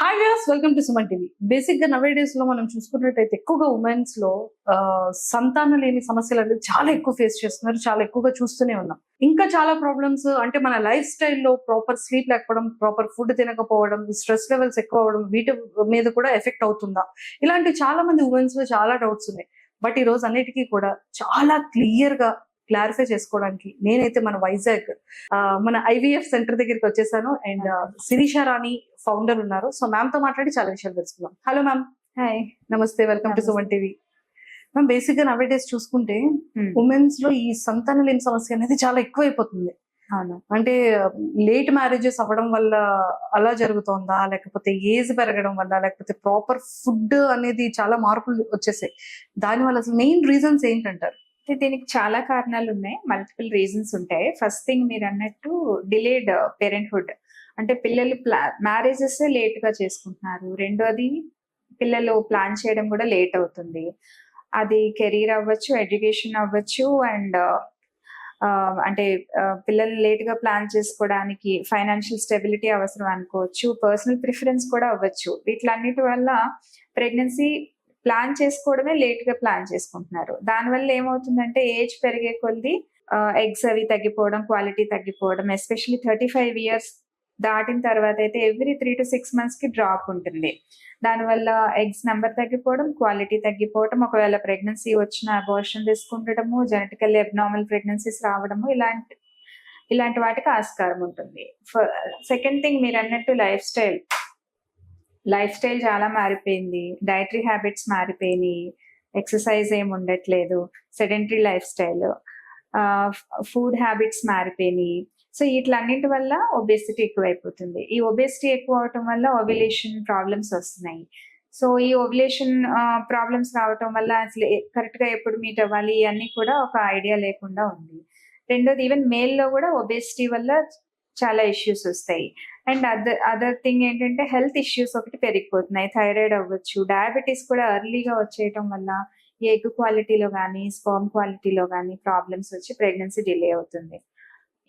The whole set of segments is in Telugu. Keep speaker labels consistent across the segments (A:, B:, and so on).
A: Hi viewers, welcome to Suman TV. Basic గా నవే డేస్ లో మనం చూసుకున్నట్టయితే ఎక్కువగా ఉమెన్స్ లో సంతానం లేని సమస్యలు అనేది చాలా ఎక్కువ ఫేస్ చేస్తున్నారు. చాలా ఎక్కువగా చూస్తూనే ఉన్నాం. ఇంకా చాలా ప్రాబ్లమ్స్ అంటే మన లైఫ్ స్టైల్లో ప్రాపర్ స్లీప్ లేకపోవడం, ప్రాపర్ ఫుడ్ తినకపోవడం, స్ట్రెస్ లెవెల్స్ ఎక్కువ అవడం, వీటి మీద కూడా ఎఫెక్ట్ అవుతుందా? ఇలాంటి చాలా మంది ఉమెన్స్ లో చాలా డౌట్స్ ఉన్నాయి. బట్ ఈ రోజు అన్నిటికీ కూడా చాలా క్లియర్ గా క్లారిఫై చేసుకోవడానికి నేనైతే మన వైజాగ్ మన ఐవీఎఫ్ సెంటర్ దగ్గరికి వచ్చేసాను. అండ్ శిరీష రాణి ఫౌండర్ ఉన్నారు. సో మ్యామ్ తో మాట్లాడి చాలా విషయాలు తెలుసుకుందాం. Hello ma'am.
B: హాయ్.
A: నమస్తే, welcome to Suman TV. Ma'am, basic గా నవే డేస్ చూసుకుంటే ఉమెన్స్ లో ఈ సంతానం లేని సమస్య అనేది చాలా ఎక్కువైపోతుంది.
B: అవును.
A: అంటే లేట్ మ్యారేజెస్ అవ్వడం వల్ల అలా జరుగుతోందా, లేకపోతే ఏజ్ పెరగడం వల్ల, లేకపోతే ప్రాపర్ ఫుడ్ అనేది చాలా మార్పులు వచ్చేసాయి, దాని వల్ల అసలు మెయిన్ రీజన్స్ ఏంటంటారు?
B: దీనికి చాలా కారణాలు ఉన్నాయి, మల్టిపుల్ రీజన్స్ ఉంటాయి. ఫస్ట్ థింగ్ మీరు అన్నట్టు డిలేడ్ పేరెంట్హుడ్, అంటే పిల్లలు మ్యారేజెస్ లేట్ గా చేసుకుంటున్నారు. రెండోది పిల్లలు ప్లాన్ చేయడం కూడా లేట్ అవుతుంది. అది కెరీర్ అవ్వచ్చు, ఎడ్యుకేషన్ అవ్వచ్చు, అండ్ అంటే పిల్లలు లేట్ గా ప్లాన్ చేసుకోవడానికి ఫైనాన్షియల్ స్టెబిలిటీ అవసరం అనుకోవచ్చు, పర్సనల్ ప్రిఫరెన్స్ కూడా అవ్వచ్చు. వీటిలన్నిటి వల్ల ప్రెగ్నెన్సీ ప్లాన్ చేసుకోవడమే లేట్ గా ప్లాన్ చేసుకుంటున్నారు. దానివల్ల ఏమవుతుందంటే ఏజ్ పెరిగే కొద్దీ ఎగ్స్ అవి తగ్గిపోవడం, క్వాలిటీ తగ్గిపోవడం, ఎస్పెషల్లీ 35 years దాటిన తర్వాత అయితే ఎవ్రీ 3 to 6 months కి డ్రాప్ ఉంటుంది. దానివల్ల ఎగ్స్ నెంబర్ తగ్గిపోవడం, క్వాలిటీ తగ్గిపోవడం, ఒకవేళ ప్రెగ్నెన్సీ వచ్చిన అబార్షన్ తీసుకుండటము, జెనెటికల్ అబ్నార్మల్ ప్రెగ్నెన్సీస్ రావడము, ఇలాంటి వాటికి ఆస్కారం ఉంటుంది. సెకండ్ థింగ్ మీరు అన్నట్టు లైఫ్ స్టైల్ చాలా మారిపోయింది. డైటరీ హ్యాబిట్స్ మారిపోయినాయి, ఎక్సర్సైజ్ ఏమి ఉండట్లేదు, sedentary life style, food habits మారిపోయినాయి. సో వీటిలన్నింటి వల్ల ఒబేసిటీ ఎక్కువైపోతుంది. ఈ ఒబేసిటీ ఎక్కువ అవటం వల్ల ఓవ్యులేషన్ ప్రాబ్లమ్స్ వస్తున్నాయి. సో ఈ ఓవ్యులేషన్ ప్రాబ్లమ్స్ రావటం వల్ల అసలు కరెక్ట్ గా ఎప్పుడు మీట్ అవ్వాలి ఇవన్నీ కూడా ఒక ఐడియా లేకుండా ఉంది. రెండోది ఈవెన్ మేల్ లో కూడా ఒబేసిటీ వల్ల చాలా ఇష్యూస్ వస్తాయి. అండ్ అదర్ థింగ్ ఏంటంటే హెల్త్ ఇష్యూస్ ఒకటి పెరిగిపోతున్నాయి. థైరాయిడ్ అవ్వచ్చు, డయాబెటీస్ కూడా ఎర్లీగా వచ్చేయటం వల్ల ఎగ్ క్వాలిటీలో కానీ స్పర్మ్ క్వాలిటీలో కానీ ప్రాబ్లమ్స్ వచ్చి ప్రెగ్నెన్సీ డిలే అవుతుంది.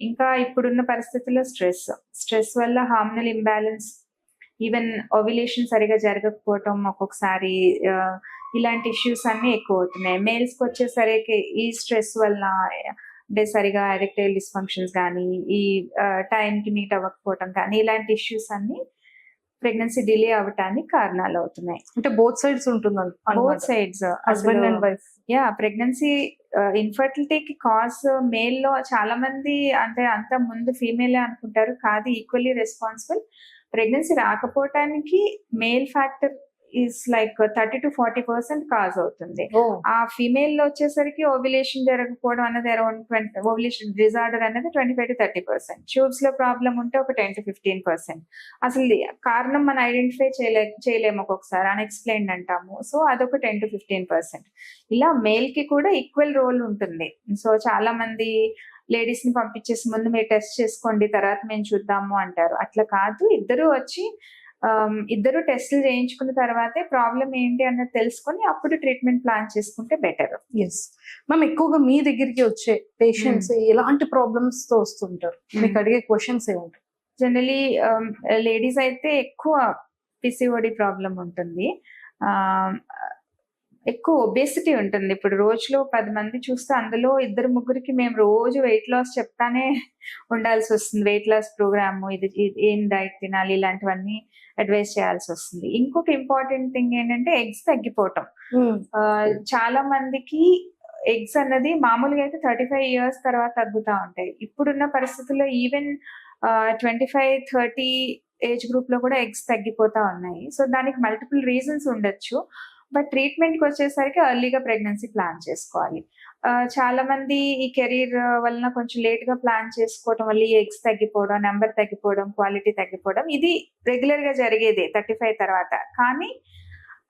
B: ఇంకా ఇప్పుడున్న పరిస్థితుల్లో స్ట్రెస్ వల్ల హార్మోనల్ ఇంబ్యాలెన్స్, ఈవెన్ ఓవ్యులేషన్ సరిగా జరగకపోవటం, ఒక్కొక్కసారి ఇలాంటి ఇష్యూస్ అన్ని ఎక్కువ అవుతున్నాయి. మేల్స్ కి వచ్చేసరికి ఈ స్ట్రెస్ వల్ల అంటే సరిగా ఎరెక్టైల్ డిస్ఫంక్షన్స్ కానీ, ఈ టైంకి మీట్ అవ్వకపోవటం కానీ, ఇలాంటి ఇష్యూస్ అన్ని ప్రెగ్నెన్సీ డిలే అవ్వటానికి కారణాలు అవుతున్నాయి.
A: అంటే బోత్ సైడ్స్ ఉంటుంది,
B: both sides,
A: husband and wife.
B: Pregnancy ఇన్ఫర్టిలిటీకి కాజ్ మేల్ లో చాలా మంది, అంటే అంత ముందు ఫీమేలే అనుకుంటారు, కాదు, ఈక్వల్లీ రెస్పాన్సిబుల్. ప్రెగ్నెన్సీ రాకపోవటానికి male factor is like 30 to 40% cause అవుతుంది. ఆ ఫీమేల్ లో వచ్చేసరికి ఓవ్యులేషన్ జరగకపోవడం అనేది అరౌండ్ 20, ఓవ్యులేషన్ డిజార్డర్ అనేది 25 to 30%, ట్యూబ్స్ లో ప్రాబ్లం ఉంటే ఒక 10 to 15%. అసలు కారణం మనం ఐడెంటిఫై చేయలేము, ఒక్కొక్కసారి అన్ఎక్స్ప్లెయిన్డ్ అంటాము. సో అదొక 10 to 15%. ఇలా మేల్ కి కూడా ఈక్వల్ రోల్ ఉంటుంది. సో చాలా మంది లేడీస్ ని పంపించేసి ముందు మీరు టెస్ట్ చేసుకోండి తర్వాత మేము చూద్దాము అంటారు. అట్లా కాదు, ఇద్దరు టెస్టులు చేయించుకున్న తర్వాతే ప్రాబ్లం ఏంటి అన్నది తెలుసుకొని అప్పుడు ట్రీట్మెంట్ ప్లాన్ చేసుకుంటే బెటర్.
A: ఎస్ మ్యామ్, ఎక్కువగా మీ దగ్గరికి వచ్చే పేషెంట్స్ ఎలాంటి ప్రాబ్లమ్స్ తో వస్తుంటారు? మీకు అడిగే క్వశ్చన్స్ ఏముంటాయి?
B: జనరలీ లేడీస్ అయితే ఎక్కువ పిసిఓడి ప్రాబ్లం ఉంటుంది, ఎక్కువ ఒబేసిటీ ఉంటుంది. ఇప్పుడు రోజులో 10 మంది చూస్తే అందులో 2-3కి మేము రోజు వెయిట్ లాస్ చెప్తానే ఉండాల్సి వస్తుంది. వెయిట్ లాస్ ప్రోగ్రామ్, ఇది ఏం డైట్ తినాలి, ఇలాంటివన్నీ అడ్వైస్ చేయాల్సి వస్తుంది. ఇంకొక ఇంపార్టెంట్ థింగ్ ఏంటంటే ఎగ్స్ తగ్గిపోవటం. చాలా మందికి ఎగ్స్ అన్నది మామూలుగా అయితే 35 years తర్వాత తగ్గుతా ఉంటాయి. ఇప్పుడున్న పరిస్థితుల్లో ఈవెన్ 25-30 ఏజ్ గ్రూప్ లో కూడా ఎగ్స్ తగ్గిపోతా ఉన్నాయి. సో దానికి మల్టిపుల్ రీజన్స్ ఉండొచ్చు, బట్ ట్రీట్మెంట్ కి వచ్చేసరికి ఎర్లీగా ప్రెగ్నెన్సీ ప్లాన్ చేసుకోవాలి. చాలా మంది ఈ కెరీర్ వలన కొంచెం లేట్ గా ప్లాన్ చేసుకోవడం వల్ల ఈ ఎగ్స్ తగ్గిపోవడం, నెంబర్ తగ్గిపోవడం, క్వాలిటీ తగ్గిపోవడం, ఇది రెగ్యులర్ గా జరిగేదే 35 తర్వాత. కానీ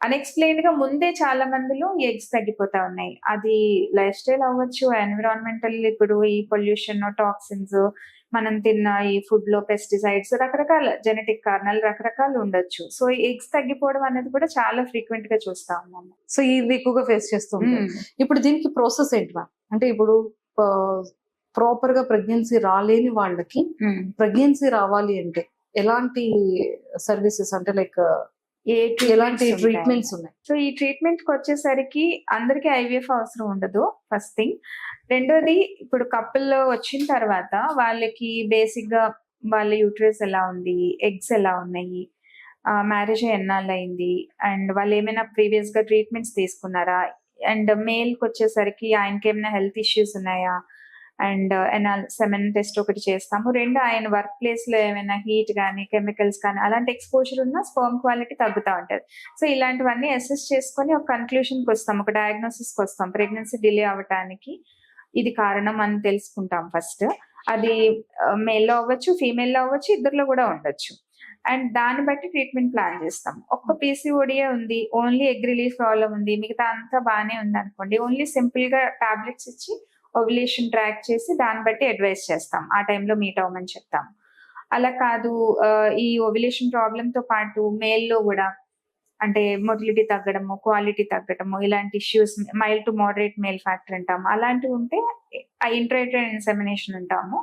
B: అన్ఎక్స్ప్లెయిన్డ్ గా ముందే చాలా మందిలో ఎగ్స్ తగ్గిపోతా ఉన్నాయి. అది లైఫ్ స్టైల్ అవ్వచ్చు, ఎన్విరాన్మెంటల్, ఇప్పుడు ఈ పొల్యూషన్, టాక్సిన్స్, మనం తిన్న ఈ ఫుడ్ లో పెస్టిసైడ్స్, రకరకాల జెనెటిక్ కారణాలు రకరకాలు ఉండొచ్చు. సో ఎగ్స్ తగ్గిపోవడం అనేది కూడా చాలా ఫ్రీక్వెంట్ గా చూస్తా ఉన్నాము.
A: సో ఇది ఎక్కువగా ఫేస్ చేస్తాం. ఇప్పుడు దీనికి ప్రాసెస్ ఏంటి మ్యామ్? అంటే ఇప్పుడు ప్రాపర్ గా ప్రెగ్నెన్సీ రాలేని వాళ్ళకి ప్రెగ్నెన్సీ రావాలి అంటే ఎలాంటి సర్వీసెస్ అంటే లైక్
B: ఏ
A: ఎలాంటి
B: treatments ఉంటాయి?
A: ట్రీట్మెంట్స్ ఉన్నాయి?
B: సో ఈ ట్రీట్మెంట్ కి వచ్చేసరికి అందరికి ఐవీఎఫ్ అవసరం ఉండదు, ఫస్ట్ థింగ్. రెండోది, ఇప్పుడు కపుల్ వచ్చిన తర్వాత వాళ్ళకి బేసిక్ గా వాళ్ళ యూట్రస్ ఎలా ఉంది, ఎగ్స్ ఎలా ఉన్నాయి, మ్యారేజ్ ఎన్నాళ్ళు అయింది, అండ్ వాళ్ళు ఏమైనా ప్రీవియస్ గా ట్రీట్మెంట్స్ తీసుకున్నారా, అండ్ మేల్ కి వచ్చేసరికి ఆయనకి ఏమైనా హెల్త్ ఇష్యూస్ ఉన్నాయా, అండ్ సెమెన్ టెస్ట్ ఒకటి చేస్తాము. రెండు, ఆయన వర్క్ ప్లేస్ లో ఏమైనా హీట్ కానీ కెమికల్స్ కానీ అలాంటి ఎక్స్పోజర్ ఉన్నా స్పర్మ్ క్వాలిటీ తగ్గుతూ ఉంటది. సో ఇలాంటివన్నీ అసెస్ చేసుకొని ఒక కన్క్లూషన్ కి వస్తాం, ఒక డయాగ్నోసిస్ కి వస్తాం. ప్రెగ్నెన్సీ డిలే అవ్వటానికి ఇది కారణం అని తెలుసుకుంటాం ఫస్ట్. అది మేల్ లో అవ్వచ్చు, ఫీమేల్ లో అవ్వచ్చు, ఇద్దరిలో కూడా ఉండొచ్చు. అండ్ దాన్ని బట్టి ట్రీట్మెంట్ ప్లాన్ చేస్తాం. ఒక్క పీసీఓడియే ఉంది, ఓన్లీ ఎగ్ రిలీఫ్ ప్రాబ్లం ఉంది, మిగతా అంతా బాగానే ఉంది అనుకోండి, ఓన్లీ సింపుల్ గా టాబ్లెట్స్ ఇచ్చి ఓవ్యులేషన్ ట్రాక్ చేసి దాన్ని బట్టి అడ్వైస్ చేస్తాం, ఆ టైంలో మీట్ అవ్వమని చెప్తాం. అలా కాదు, ఈ ఓవ్యులేషన్ ప్రాబ్లమ్ తో పాటు మేల్ లో కూడా అంటే మొటిలిటీ తగ్గడము, క్వాలిటీ తగ్గడము, ఇలాంటి issues, mild to moderate male factor అంటాము, అలాంటివి ఉంటే ఇంట్రాయూటరైన్ ఇన్సెమినేషన్ అంటాము.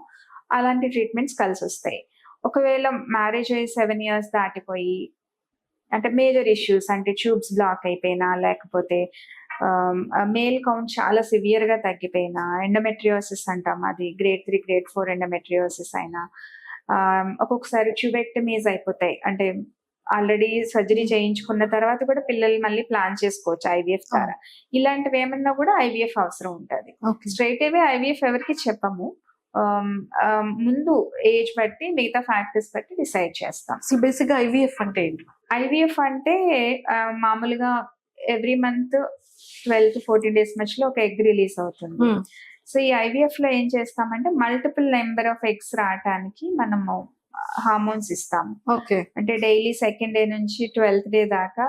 B: అలాంటి ట్రీట్మెంట్స్ కలిసి వస్తాయి. ఒకవేళ మ్యారేజ్ అయ్యి 7 years దాటిపోయి అంటే మేజర్ ఇష్యూస్ అంటే ట్యూబ్స్ బ్లాక్ అయిపోయినా, లేకపోతే మేల్ కౌంట్ చాలా సివియర్ గా తగ్గిపోయినా, ఎండోమెట్రియోసిస్ అంటాం, అది grade 3 grade 4 ఎండోమెట్రియోసిస్ అయినా, ఒక్కొక్కసారి ట్యూబెక్టమీస్ అయిపోతాయి, అంటే ఆల్రెడీ సర్జరీ చేయించుకున్న తర్వాత కూడా పిల్లలు మళ్ళీ ప్లాన్ చేసుకోవచ్చు ఐవీఎఫ్ ద్వారా. ఇలాంటివి ఏమన్నా కూడా ఐవీఎఫ్ అవసరం ఉంటుంది. స్ట్రైట్ అవే ఐవీఎఫ్ ఎవరికి చెప్పము, ముందు ఏజ్ బట్టి మిగతా ఫ్యాక్టర్స్ బట్టి డిసైడ్ చేస్తాం.
A: అసలు బేసిక్ గా ఐవీఎఫ్ అంటే ఏంటి?
B: ఐవీఎఫ్ అంటే మామూలుగా ఎవ్రీ మంత్ 12 to 14 days మధ్యలో ఒక ఎగ్ రిలీజ్ అవుతుంది. సో ఈ ఐవీఎఫ్ లో ఏం చేస్తామంటే మల్టిపుల్ నెంబర్ ఆఫ్ ఎగ్స్ రావడానికి మనము హార్మోన్స్ ఇస్తాము. అంటే డైలీ 2nd day నుంచి 12th day దాకా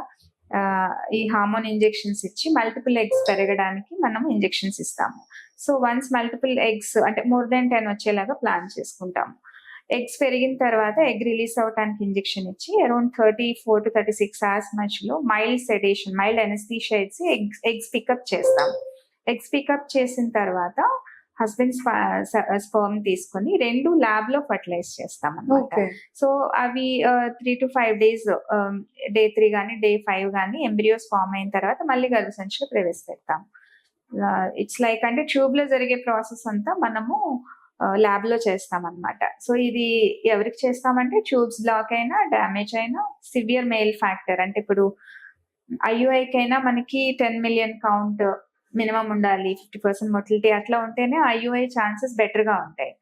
B: ఈ హార్మోన్ ఇంజెక్షన్స్ ఇచ్చి మల్టిపుల్ ఎగ్స్ పెరగడానికి మనం ఇంజెక్షన్స్ ఇస్తాము. సో వన్స్ మల్టిపుల్ ఎగ్స్ అంటే more than 10 వచ్చేలాగా ప్లాన్ చేసుకుంటాము. ఎగ్స్ పెరిగిన తర్వాత ఎగ్ రిలీజ్ అవడానికి ఇంజెక్షన్ ఇచ్చి అరౌండ్ 34 to 36 hours మధ్యలో మైల్డ్ సెడేషన్, మైల్డ్ అనెస్థీషియా ఇచ్చి ఎగ్స్ పికప్ చేస్తాం. ఎగ్స్ పికప్ చేసిన తర్వాత హస్బెండ్ స్పర్మ్ తీసుకొని 2 ల్యాబ్ లో ఫర్టిలైజ్ చేస్తాం అన్నమాట. సో అవి 3 to 5 days, day 3 కానీ day 5 కానీ ఎంబ్రియోస్ ఫామ్ అయిన తర్వాత మళ్ళీ గర్భసంచిలో ప్రవేశపెడతాం. ఇట్స్ లైక్ అంటే ట్యూబ్ లో జరిగే ప్రాసెస్ అంతా మనము ల్యాబ్ లో చేస్తాం అన్నమాట. సో ఇది ఎవరికి చేస్తామంటే ట్యూబ్స్ బ్లాక్ అయినా, డ్యామేజ్ అయినా, సివియర్ మేల్ ఫ్యాక్టర్ అంటే ఇప్పుడు ఐయుఐకి అయినా మనకి 10 million కౌంట్ మినిమం ఉండాలి, 50% మొటిలిటీ అట్లా ఉంటేనే ఐయుఐ ఛాన్సెస్ బెటర్ గా ఉంటాయి.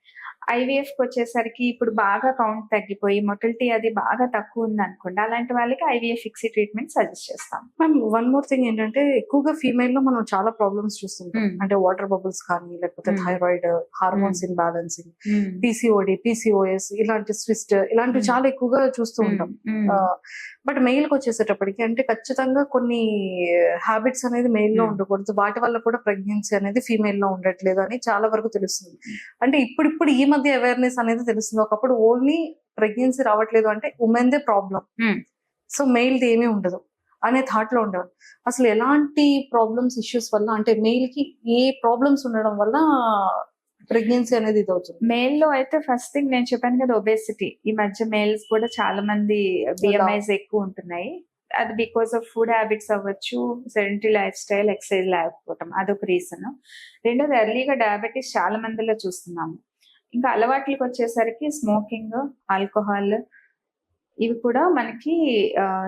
B: ఐవీఎఫ్ కి వచ్చేసరికి ఇప్పుడు బాగా కౌంట్ తగ్గిపోయి మొటిలిటీ అది బాగా తక్కువ ఉంది అనుకోండి, అలాంటి వాళ్ళకి ఐవీఎఫ్ ఫిక్సీ ట్రీట్మెంట్ సజెస్ట్ చేస్తాం.
A: మ్యామ్ వన్ మోర్ థింగ్ ఏంటంటే ఎక్కువగా ఫీమేల్ లో మనం చాలా ప్రాబ్లమ్స్ చూస్తుంటాం. అంటే వాటర్ బబుల్స్ కానీ, లేకపోతే thyroid, hormones imbalancing, PCOD, PCOS, ఇలాంటి స్విస్ట్, ఇలాంటివి చాలా ఎక్కువగా చూస్తూ ఉంటాం. బట్ మెయిల్ కి వచ్చేసేటప్పటికి అంటే ఖచ్చితంగా కొన్ని హ్యాబిట్స్ అనేది మెయిల్ లో ఉండకూడదు, వాటి వల్ల కూడా ప్రెగ్నెన్సీ అనేది ఫీమేల్ లో ఉండట్లేదు అని చాలా వరకు తెలుస్తుంది. అంటే ఇప్పుడు ఈ మధ్య అవేర్నెస్ అనేది తెలుస్తుంది. ఒకప్పుడు ఓన్లీ ప్రెగ్నెన్సీ రావట్లేదు అంటే women they problem, so mail the ఏమీ ఉండదు అనే థాట్ లో ఉండేవాళ్ళు. అసలు ఎలాంటి ప్రాబ్లమ్స్, ఇష్యూస్ వల్ల అంటే మెయిల్ కి ఏ ప్రాబ్లమ్స్ ఉండడం వల్ల ప్రెగ్నెన్సీ అనేది ఇది అవుతుంది?
B: మేల్ లో అయితే ఫస్ట్ థింగ్ నేను చెప్పాను కదా, ఒబేసిటీ. ఈ మధ్య మేల్స్ కూడా చాలా మంది బిఎంఐస్ ఎక్కువ ఉంటున్నాయి. అది బికాస్ ఆఫ్ ఫుడ్ హ్యాబిట్స్ అవ్వచ్చు, సెడెంటరీ లైఫ్ స్టైల్, ఎక్సర్సైజ్ లేకపోవటం, అదొక రీజన్. రెండోది ఎర్లీగా డయాబెటీస్ చాలా మందిలో చూస్తున్నాము. ఇంకా అలవాట్లకు వచ్చేసరికి స్మోకింగ్, ఆల్కహాల్, ఇవి కూడా మనకి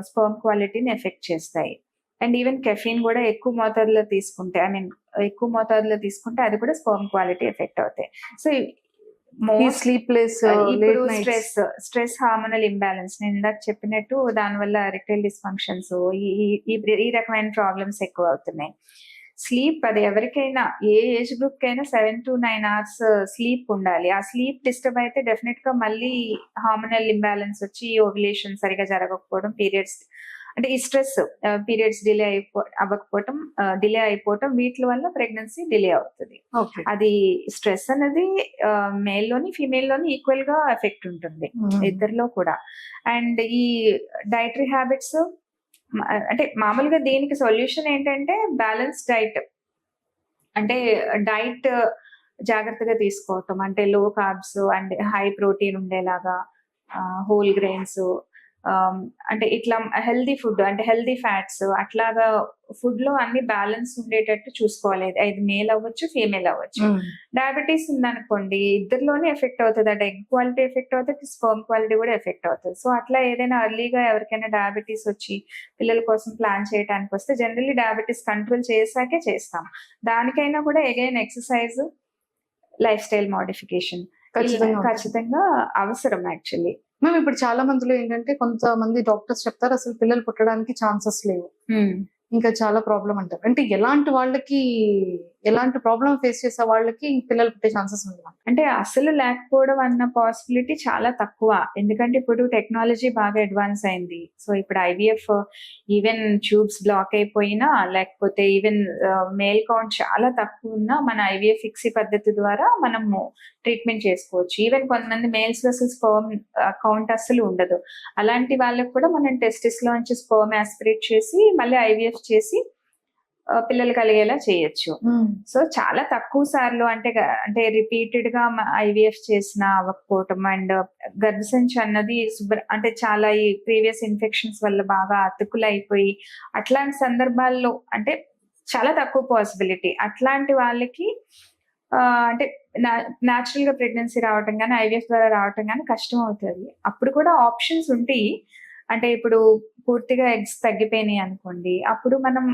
B: స్పర్మ్ క్వాలిటీని ఎఫెక్ట్ చేస్తాయి. అండ్ ఈవెన్ కెఫీన్ కూడా ఎక్కువ మోతాదులో తీసుకుంటే, ఎక్కువ మోతాదులో తీసుకుంటే అది కూడా స్పర్మ్ క్వాలిటీ ఎఫెక్ట్ అవుతాయి. సో
A: స్లీప్లెస్,
B: ఇప్పుడు స్ట్రెస్, హార్మోనల్ ఇంబ్యాలెన్స్, నేను ఇందాక చెప్పినట్టు దానివల్ల ఎరెక్టైల్ డిస్ఫంక్షన్స్, ఈ రకమైన ప్రాబ్లమ్స్ ఎక్కువ అవుతున్నాయి. స్లీప్, అది ఎవరికైనా ఏ ఏజ్ గ్రూప్ కైనా 7 to 9 hours స్లీప్ ఉండాలి. ఆ స్లీప్ డిస్టర్బ్ అయితే డెఫినెట్ గా మళ్ళీ హార్మోనల్ ఇంబ్యాలెన్స్ వచ్చి ఓవ్యులేషన్ సరిగా జరగకపోవడం, పీరియడ్స్ అంటే ఈ స్ట్రెస్, పీరియడ్స్ డిలే అయిపోవటం, వీటి వల్ల ప్రెగ్నెన్సీ డిలే అవుతుంది. అది స్ట్రెస్ అనేది మేల్ లోని ఫీమేల్ లోని ఈక్వల్ గా ఎఫెక్ట్ ఉంటుంది, ఇద్దరిలో కూడా. అండ్ ఈ డైటరీ హ్యాబిట్స్ అంటే మామూలుగా దీనికి సొల్యూషన్ ఏంటంటే బ్యాలెన్స్ డైట్, అంటే డైట్ జాగ్రత్తగా తీసుకోవటం, అంటే లో కార్బ్స్ అండ్ హై ప్రోటీన్ ఉండేలాగా, హోల్ గ్రెయిన్స్, అంటే ఇట్లా హెల్దీ ఫుడ్ అంటే హెల్దీ ఫ్యాట్స్ అట్లాగా ఫుడ్ లో అన్ని బ్యాలెన్స్ ఉండేటట్టు చూసుకోవాలి. అది మేల్ అవ్వచ్చు, ఫీమేల్ అవ్వచ్చు. డయాబెటీస్ ఉందనుకోండి, ఇద్దరిలోనే ఎఫెక్ట్ అవుతుంది. అంటే ఎగ్ క్వాలిటీ ఎఫెక్ట్ అవుతుంది, స్పర్మ్ క్వాలిటీ కూడా ఎఫెక్ట్ అవుతుంది. సో అట్లా ఏదైనా ఎర్లీగా ఎవరికైనా డయాబెటీస్ వచ్చి పిల్లల కోసం ప్లాన్ చేయడానికి వస్తే జనరల్లీ డయాబెటీస్ కంట్రోల్ చేసాకే చేస్తాం. దానికైనా కూడా again exercise, life style modification ఖచ్చితంగా అవసరం యాక్చువల్లీ.
A: మేము ఇప్పుడు చాలా మందిలో ఏంటంటే కొంతమంది డాక్టర్స్ చెప్తారు అసలు పిల్లలు పుట్టడానికి ఛాన్సెస్ లేవు, ఇంకా చాలా ప్రాబ్లం అంటారు. అంటే ఎలాంటి ప్రాబ్లం ఫేస్ చేసే వాళ్ళకి పిల్లలు పుట్టే ఛాన్సెస్ ఉంది?
B: అంటే అసలు లేకపోవడం అన్న పాసిబిలిటీ చాలా తక్కువ. ఎందుకంటే ఇప్పుడు టెక్నాలజీ బాగా అడ్వాన్స్ అయింది. సో ఇప్పుడు ఐవీఎఫ్ ఈవెన్ ట్యూబ్స్ బ్లాక్ అయిపోయినా, లేకపోతే ఈవెన్ మేల్ కౌంట్ చాలా తక్కువ ఉన్నా మన ఐవీఎఫ్ ఫిక్సీ పద్ధతి ద్వారా మనము ట్రీట్మెంట్ చేసుకోవచ్చు. ఈవెన్ కొంతమంది మేల్స్ లో అసలు స్పర్మ్ కౌంట్ అసలు ఉండదు. అలాంటి వాళ్ళకి కూడా మనం టెస్టిస్ లోంచి స్పర్మ్ ఆస్పిరేట్ చేసి మళ్ళీ ఐవీఎఫ్ చేసి పిల్లలు కలిగేలా చేయొచ్చు. సో చాలా తక్కువ సార్లు అంటే రిపీటెడ్ గా ఐవీఎఫ్ చేసిన అవ్వకపోవటం అండ్ గర్భసంచి అన్నది అంటే చాలా ఈ ప్రీవియస్ ఇన్ఫెక్షన్స్ వల్ల బాగా అతుకులైపోయి అట్లాంటి సందర్భాల్లో అంటే చాలా తక్కువ పాసిబిలిటీ. అట్లాంటి వాళ్ళకి అంటే న్యాచురల్ గా ప్రెగ్నెన్సీ రావటం కానీ ఐవీఎఫ్ ద్వారా రావటం కానీ కష్టం అవుతుంది. అప్పుడు కూడా ఆప్షన్స్ ఉంటాయి. అంటే ఇప్పుడు పూర్తిగా ఎగ్స్ తగ్గిపోయినాయి అనుకోండి, అప్పుడు మనం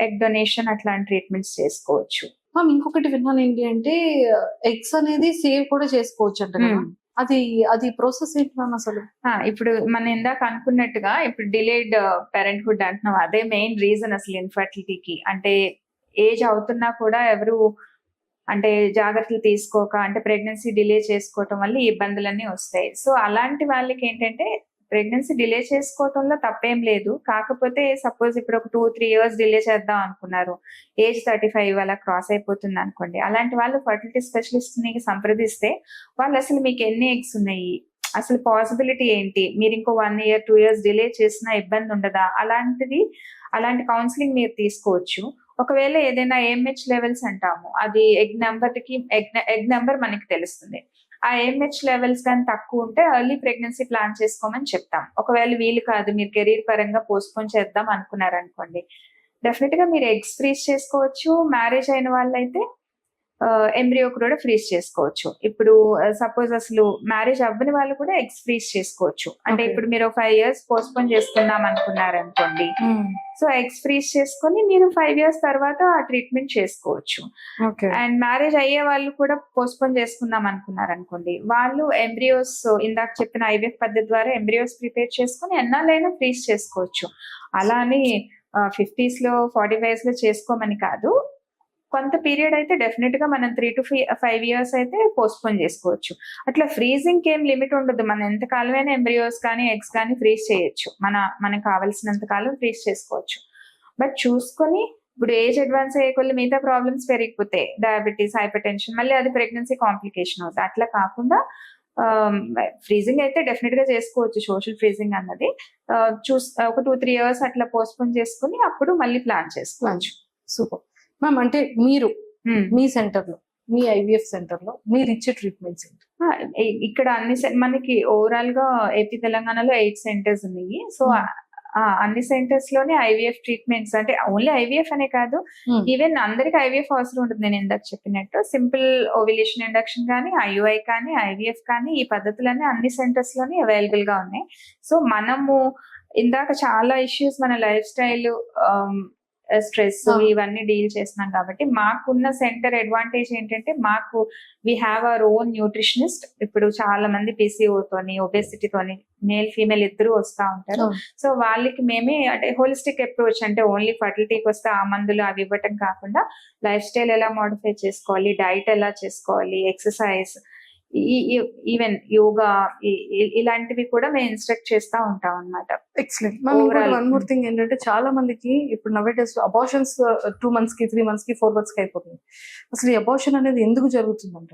B: ఎగ్ డొనేషన్ అట్లాంటి ట్రీట్మెంట్స్ చేసుకోవచ్చు.
A: ఇంకొకటి విన్నాను ఏంటి అంటే ఎగ్స్ అనేది సేవ్ కూడా చేసుకోవచ్చు అంట కదా, అది ప్రాసెస్ ఏంటి మ్యామ్ అసలు?
B: ఇప్పుడు మనం ఇందాక అనుకున్నట్టుగా ఇప్పుడు డిలేడ్ పేరెంట్హుడ్ అంటున్నాం, అదే మెయిన్ రీజన్ అసలు ఇన్ఫర్టిలిటీకి. అంటే ఏజ్ అవుతున్నా కూడా ఎవరు అంటే జాగ్రత్తలు తీసుకోక అంటే ప్రెగ్నెన్సీ డిలే చేసుకోవటం వల్ల ఈ ఇబ్బందులన్నీ వస్తాయి. సో అలాంటి వాళ్ళకి ఏంటంటే ప్రెగ్నెన్సీ డిలే చేసుకోవటంలో తప్పేం లేదు. కాకపోతే సపోజ్ ఇప్పుడు ఒక 2-3 years డిలే చేద్దాం అనుకున్నారు, ఏజ్ 35 అలా క్రాస్ అయిపోతుంది అనుకోండి, అలాంటి వాళ్ళు ఫర్టిలిటీ స్పెషలిస్ట్ ని సంప్రదిస్తే వాళ్ళు అసలు మీకు ఎన్ని ఎగ్స్ ఉన్నాయి, అసలు పాసిబిలిటీ ఏంటి, మీరు ఇంకో 1 year 2 years డిలే చేసినా ఇబ్బంది ఉండదా, అలాంటి కౌన్సిలింగ్ మీరు తీసుకోవచ్చు. ఒకవేళ ఏదైనా AMH లెవెల్స్ అంటాము, అది ఎగ్ నెంబర్ మనకి తెలుస్తుంది. ఆ AMH లెవెల్స్ కానీ తక్కువ ఉంటే ఎర్లీ ప్రెగ్నెన్సీ ప్లాన్ చేసుకోమని చెప్తాం. ఒకవేళ వీలు కాదు, మీరు కెరీర్ పరంగా పోస్ట్పోన్ చేద్దాం అనుకున్నారనుకోండి, డెఫినెట్ గా మీరు ఎగ్స్ ఫ్రీజ్ చేసుకోవచ్చు. మ్యారేజ్ అయిన వాళ్ళైతే ఎంబ్రియో కూడా ఫ్రీజ్ చేసుకోవచ్చు. ఇప్పుడు సపోజ్ అసలు మ్యారేజ్ అవ్వని వాళ్ళు కూడా ఎగ్స్ ఫ్రీజ్ చేసుకోవచ్చు. అంటే ఇప్పుడు మీరు 5 years పోస్ట్పోన్ చేసుకుందాం అనుకున్నారనుకోండి, సో ఎగ్స్ ఫ్రీజ్ చేసుకుని మీరు 5 years తర్వాత ఆ ట్రీట్మెంట్ చేసుకోవచ్చు. అండ్ మ్యారేజ్ అయ్యే వాళ్ళు కూడా పోస్ట్పోన్ చేసుకుందాం అనుకున్నారనుకోండి, వాళ్ళు ఎంబ్రియోస్ ఇందాక చెప్పిన ఐవీఎఫ్ పద్ధతి ద్వారా ఎంబ్రియోస్ ప్రిపేర్ చేసుకుని ఎన్నాళ్ళైనా ఫ్రీజ్ చేసుకోవచ్చు. అలా అని 50s లో 45s లో చేసుకోమని కాదు, కొంత పీరియడ్ అయితే డెఫినెట్ గా మనం 3 to 5 years అయితే పోస్ట్పోన్ చేసుకోవచ్చు. అట్లా ఫ్రీజింగ్ ఏం లిమిట్ ఉండదు. మనం ఎంత కాలమైనా ఎంబ్రియోస్ కానీ ఎగ్స్ కానీ ఫ్రీజ్ చేయొచ్చు, మనకు కావాల్సినంత కాలం ఫ్రీజ్ చేసుకోవచ్చు. బట్ చూసుకొని ఇప్పుడు ఏజ్ అడ్వాన్స్ అయ్యే కొద్ది మిగతా ప్రాబ్లమ్స్ పెరిగిపోతాయి, డయాబెటీస్, హైపర్ టెన్షన్, మళ్ళీ అది ప్రెగ్నెన్సీ కాంప్లికేషన్ అవుతుంది. అట్లా కాకుండా ఫ్రీజింగ్ అయితే డెఫినెట్ గా చేసుకోవచ్చు, సోషల్ ఫ్రీజింగ్ అన్నది. ఒక 2-3 years అట్లా పోస్ట్పోన్ చేసుకుని అప్పుడు మళ్ళీ ప్లాన్ చేసుకోవచ్చు.
A: Super ma'am. అంటే మీరు మీ సెంటర్ లో, మీ ఐవీఎఫ్ సెంటర్ లో మీరు ఇచ్చే ట్రీట్మెంట్స్ ఏంటి?
B: ఇక్కడ మనకి ఓవరాల్ గా ఏపీ తెలంగాణలో 8 centers ఉన్నాయి. సో అన్ని సెంటర్స్ లోనే ఐవీఎఫ్ ట్రీట్మెంట్స్, అంటే ఓన్లీ ఐవీఎఫ్ అనే కాదు, ఈవెన్ అందరికి ఐవీఎఫ్ అవసరం ఉంటుంది. నేను ఇందాక చెప్పినట్టు సింపుల్ ఓవ్యులేషన్ ఇండక్షన్ కానీ, IUI కానీ, ఐవీఎఫ్ కానీ, ఈ పద్ధతులన్నీ అన్ని సెంటర్స్ లోనే అవైలబుల్ గా ఉన్నాయి. సో మనము ఇందాక చాలా ఇష్యూస్ మన లైఫ్ స్టైల్, స్ట్రెస్ ఇవన్నీ డీల్ చేస్తున్నాం కాబట్టి మాకున్న సెంటర్ అడ్వాంటేజ్ ఏంటంటే we have our own nutritionist. ఇప్పుడు చాలా మంది PCO తోని, ఒబేసిటీ తోని మేల్ ఫీమేల్ ఇద్దరు వస్తా ఉంటారు. సో వాళ్ళకి మేమే అంటే హోలిస్టిక్ అప్రోచ్, అంటే ఓన్లీ ఫర్టిలిటీకి వస్తే ఆ మందులు అవి ఇవ్వటం కాకుండా లైఫ్ స్టైల్ ఎలా మోడిఫై చేసుకోవాలి, డైట్ ఎలా చేసుకోవాలి, ఎక్సర్సైజ్, ఈవెన్ యోగా, ఇలాంటివి కూడా మేము ఇన్స్ట్రక్ట్ చేస్తా ఉంటాం అన్నమాట.
A: ఎక్సలెంట్. వన్ మోర్ థింగ్ ఏంటంటే చాలా మందికి ఇప్పుడు నవేడేస్ లో అబార్షన్స్ 2 months కి, 3 months కి, 4 months కి అయిపోతుంది. అసలు ఈ అబార్షన్ అనేది ఎందుకు జరుగుతుందంట?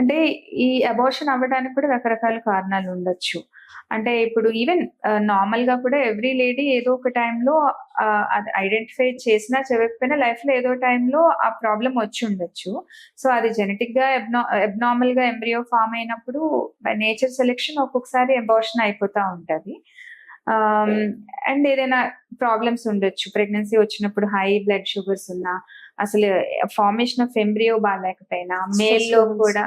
B: అంటే ఈ అబార్షన్ అవ్వడానికి కూడా రకరకాల కారణాలు ఉండొచ్చు. అంటే ఇప్పుడు ఈవెన్ నార్మల్ గా కూడా ఎవ్రీ లేడీ ఏదో ఒక టైంలో అది ఐడెంటిఫై చేసినా చెప్పకపోయినా లైఫ్ లో ఏదో టైంలో ఆ ప్రాబ్లం వచ్చి ఉండొచ్చు. సో అది జెనెటిక్ గా అబ్నార్మల్ గా ఎంబ్రియో ఫామ్ అయినప్పుడు బై నేచర్ సెలెక్షన్ ఒక్కొక్కసారి అబార్షన్ అయిపోతా ఉంటది. అండ్ ఏదైనా ప్రాబ్లమ్స్ ఉండొచ్చు, ప్రెగ్నెన్సీ వచ్చినప్పుడు హై బ్లడ్ షుగర్స్ ఉన్నా, అసలు ఫార్మేషన్ ఆఫ్ ఎంబ్రియో బాగాలేకపోయినా, మేల్ లో కూడా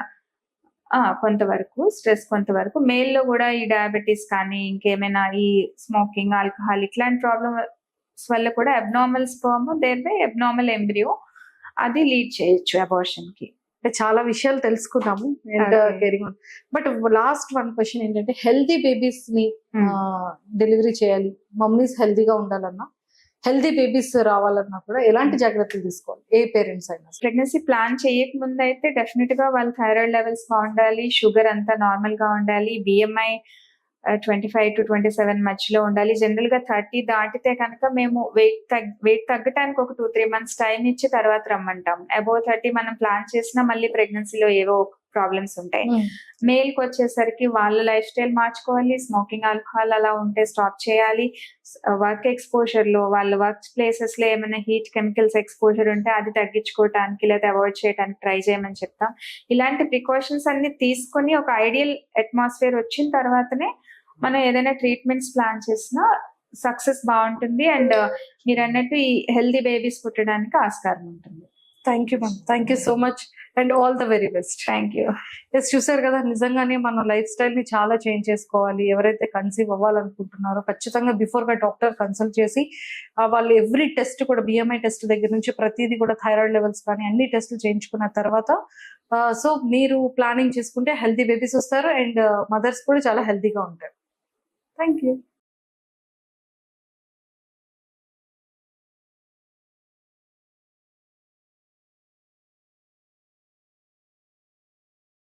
B: కొంతవరకు స్ట్రెస్, కొంతవరకు మేల్ లో కూడా ఈ డయాబెటీస్ కానీ ఇంకేమైనా ఈ స్మోకింగ్, ఆల్కహాల్ ఇట్లాంటి ప్రాబ్లమ్స్ వల్ల కూడా abnormal sperm thereby abnormal embryo అది లీడ్ చేయొచ్చు అబార్షన్ కి.
A: అంటే చాలా విషయాలు తెలుసుకున్నాము and
B: Okay.
A: Caring on. But last one question ఏంటంటే, హెల్దీ బేబీస్ ని డెలివరీ చేయాలి, మమ్మీస్ హెల్దీగా ఉండాలన్నా, హెల్దీ బేబీస్ రావాలన్నా కూడా ఎలాంటి జాగ్రత్తలు తీసుకోవాలి ఏ పేరెంట్స్ అయినా?
B: ప్రెగ్నెన్సీ ప్లాన్ చేయక ముందు అయితే డెఫినెట్ గా వాళ్ళ థైరాయిడ్ లెవెల్స్ బాగుండాలి, షుగర్ అంతా నార్మల్ గా ఉండాలి, బిఎంఐ 25 to 27 మధ్యలో ఉండాలి. జనరల్ గా 30 దాటితే కనుక మేము వెయిట్ తగ్గటానికి ఒక 2-3 months టైం ఇచ్చి తర్వాత రమ్మంటాం. అబౌవ్ 30 మనం ప్లాన్ చేసినా మళ్ళీ ప్రెగ్నెన్సీలో ఏవో ప్రాబ్లమ్స్ ఉంటాయి. మేల్ కి వచ్చేసరికి వాళ్ళ లైఫ్ స్టైల్ మార్చుకోవాలి, స్మోకింగ్, ఆల్కహాల్ అలా ఉంటే స్టాప్ చేయాలి, వర్క్ ఎక్స్పోజర్ లో వాళ్ళ వర్క్ ప్లేసెస్ లో ఏమైనా హీట్ కెమికల్స్ ఎక్స్పోజర్ ఉంటే అది తగ్గించుకోవటానికి లేదా అవాయిడ్ చేయడానికి ట్రై చేయమని చెప్తాం. ఇలాంటి ప్రికాషన్స్ అన్ని తీసుకొని ఒక ఐడియల్ అట్మాస్ఫియర్ వచ్చిన తర్వాతనే మనం ఏదైనా ట్రీట్మెంట్స్ ప్లాన్ చేసినా సక్సెస్ బాగుంటుంది. అండ్ మీరు అన్నట్టు ఈ హెల్దీ బేబీస్ పుట్టడానికి ఆస్కారం ఉంటుంది.
A: Thank you ma'am, thank you so much and all the very best.
B: Thank you.
A: Yes, చూసారు కదా, నిజంగానే మన లైఫ్ స్టైల్ ని చాలా చేంజ్ చేసుకోవాలి. ఎవరైతే కన్సీవ్ అవ్వాలనుకుంటున్నారో ఖచ్చితంగా బిఫోర్ గా డాక్టర్ కన్సల్ట్ చేసి వాళ్ళు ఎవ్రీ టెస్ట్ కూడా, బిఎంఐ టెస్ట్ దగ్గర నుంచి ప్రతిదీ కూడా, థైరాయిడ్ లెవెల్స్ కానీ అన్ని టెస్టులు చేయించుకున్న తర్వాత సో మీరు ప్లానింగ్ చేసుకుంటే హెల్తీ బేబీస్ వస్తారు అండ్ మదర్స్ కూడా చాలా హెల్తీగా ఉంటారు. Thank you.